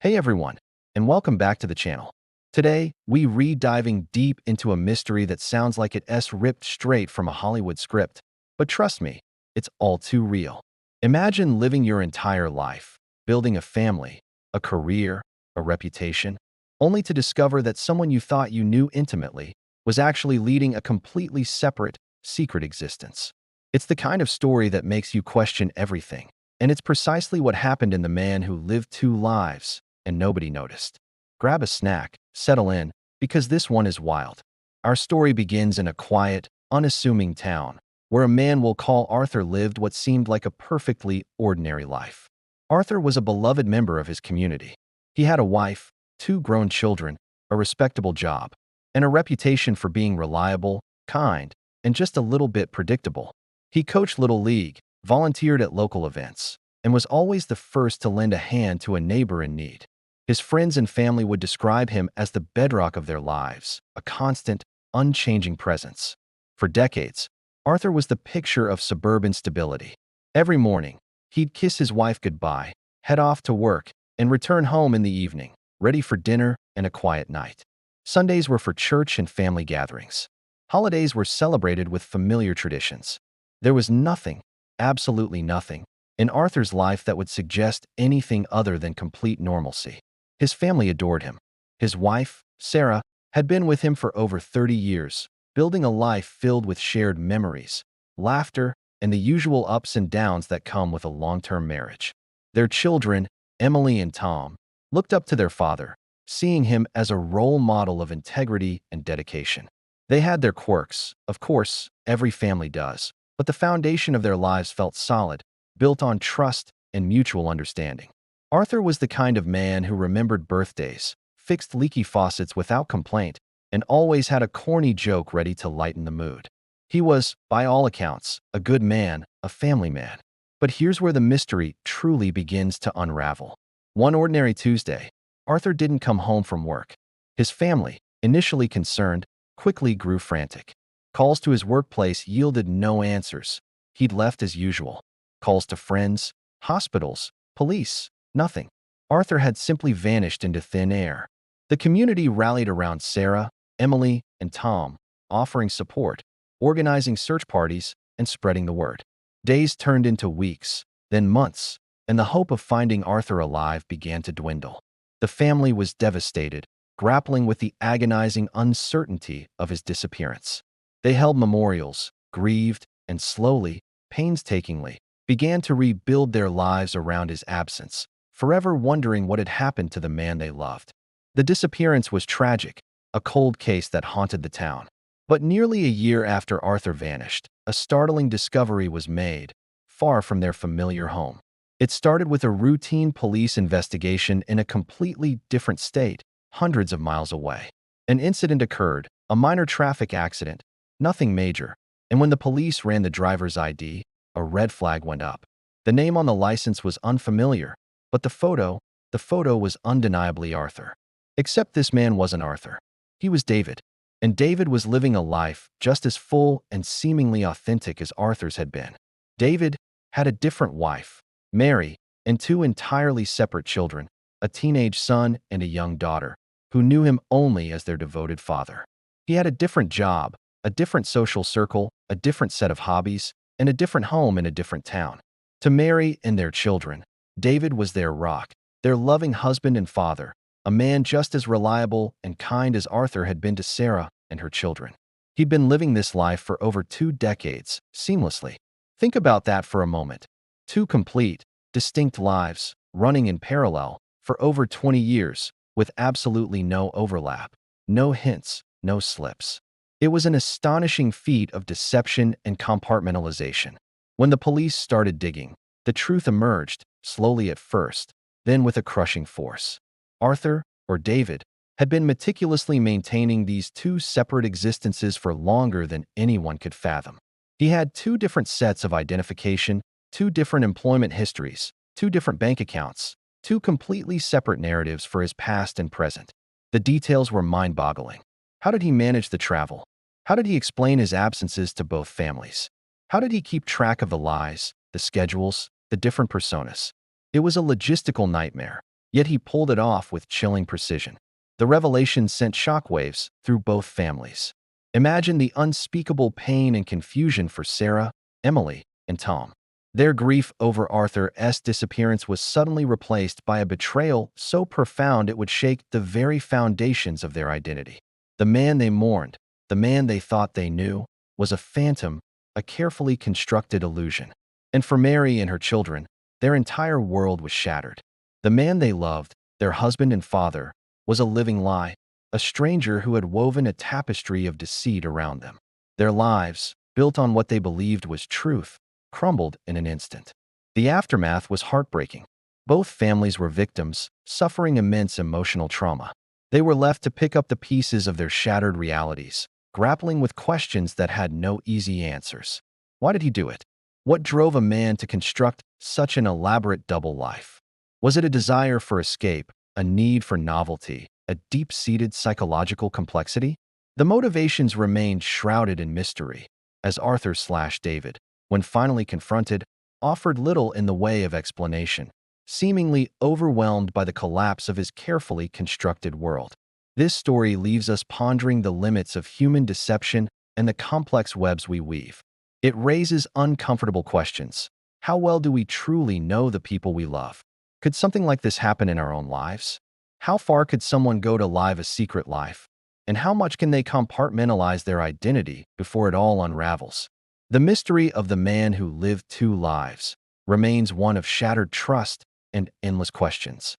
Hey everyone, and welcome back to the channel. Today, we diving deep into a mystery that sounds like it's ripped straight from a Hollywood script. But trust me, it's all too real. Imagine living your entire life, building a family, a career, a reputation, only to discover that someone you thought you knew intimately was actually leading a completely separate, secret existence. It's the kind of story that makes you question everything, and it's precisely what happened in the man who lived two lives and nobody noticed. Grab a snack, settle in, because this one is wild. Our story begins in a quiet, unassuming town, where a man we'll call Arthur lived what seemed like a perfectly ordinary life. Arthur was a beloved member of his community. He had a wife, two grown children, a respectable job, and a reputation for being reliable, kind, and just a little bit predictable. He coached Little League, volunteered at local events, and was always the first to lend a hand to a neighbor in need. His friends and family would describe him as the bedrock of their lives, a constant, unchanging presence. For decades, Arthur was the picture of suburban stability. Every morning, he'd kiss his wife goodbye, head off to work, and return home in the evening, ready for dinner and a quiet night. Sundays were for church and family gatherings. Holidays were celebrated with familiar traditions. There was nothing, absolutely nothing, in Arthur's life that would suggest anything other than complete normalcy. His family adored him. His wife, Sarah, had been with him for over 30 years, building a life filled with shared memories, laughter, and the usual ups and downs that come with a long-term marriage. Their children, Emily and Tom, looked up to their father, seeing him as a role model of integrity and dedication. They had their quirks, of course, every family does, but the foundation of their lives felt solid, built on trust and mutual understanding. Arthur was the kind of man who remembered birthdays, fixed leaky faucets without complaint, and always had a corny joke ready to lighten the mood. He was, by all accounts, a good man, a family man. But here's where the mystery truly begins to unravel. One ordinary Tuesday, Arthur didn't come home from work. His family, initially concerned, quickly grew frantic. Calls to his workplace yielded no answers. He'd left as usual. Calls to friends, hospitals, police. Nothing. Arthur had simply vanished into thin air. The community rallied around Sarah, Emily, and Tom, offering support, organizing search parties, and spreading the word. Days turned into weeks, then months, and the hope of finding Arthur alive began to dwindle. The family was devastated, grappling with the agonizing uncertainty of his disappearance. They held memorials, grieved, and slowly, painstakingly, began to rebuild their lives around his absence, forever wondering what had happened to the man they loved. The disappearance was tragic, a cold case that haunted the town. But nearly a year after Arthur vanished, a startling discovery was made, far from their familiar home. It started with a routine police investigation in a completely different state, hundreds of miles away. An incident occurred, a minor traffic accident, nothing major, and when the police ran the driver's ID, a red flag went up. The name on the license was unfamiliar, but the photo was undeniably Arthur. Except this man wasn't Arthur. He was David. And David was living a life just as full and seemingly authentic as Arthur's had been. David had a different wife, Mary, and two entirely separate children, a teenage son and a young daughter, who knew him only as their devoted father. He had a different job, a different social circle, a different set of hobbies, and a different home in a different town. To Mary and their children, David was their rock, their loving husband and father, a man just as reliable and kind as Arthur had been to Sarah and her children. He'd been living this life for over 2 decades, seamlessly. Think about that for a moment. 2 complete, distinct lives, running in parallel, for over 20 years, with absolutely no overlap, no hints, no slips. It was an astonishing feat of deception and compartmentalization. When the police started digging, the truth emerged, slowly at first, then with a crushing force. Arthur, or David, had been meticulously maintaining these 2 separate existences for longer than anyone could fathom. He had 2 different sets of identification, 2 different employment histories, 2 different bank accounts, 2 completely separate narratives for his past and present. The details were mind-boggling. How did he manage the travel? How did he explain his absences to both families? How did he keep track of the lies, the schedules, the different personas? It was a logistical nightmare, Yet he pulled it off with chilling precision. The revelation sent shockwaves through both families. Imagine the unspeakable pain and confusion for Sarah, Emily, and Tom. Their grief over Arthur's disappearance was suddenly replaced by a betrayal so profound it would shake the very foundations of their identity. The man they mourned, the man they thought they knew, was a phantom, a carefully constructed illusion. And for Mary and her children, their entire world was shattered. The man they loved, their husband and father, was a living lie, a stranger who had woven a tapestry of deceit around them. Their lives, built on what they believed was truth, crumbled in an instant. The aftermath was heartbreaking. Both families were victims, suffering immense emotional trauma. They were left to pick up the pieces of their shattered realities, grappling with questions that had no easy answers. Why did he do it? What drove a man to construct such an elaborate double life? Was it a desire for escape, a need for novelty, a deep-seated psychological complexity? The motivations remained shrouded in mystery, as Arthur/David, when finally confronted, offered little in the way of explanation, seemingly overwhelmed by the collapse of his carefully constructed world. This story leaves us pondering the limits of human deception and the complex webs we weave. It raises uncomfortable questions. How well do we truly know the people we love? Could something like this happen in our own lives? How far could someone go to live a secret life? And how much can they compartmentalize their identity before it all unravels? The mystery of the man who lived two lives remains one of shattered trust and endless questions.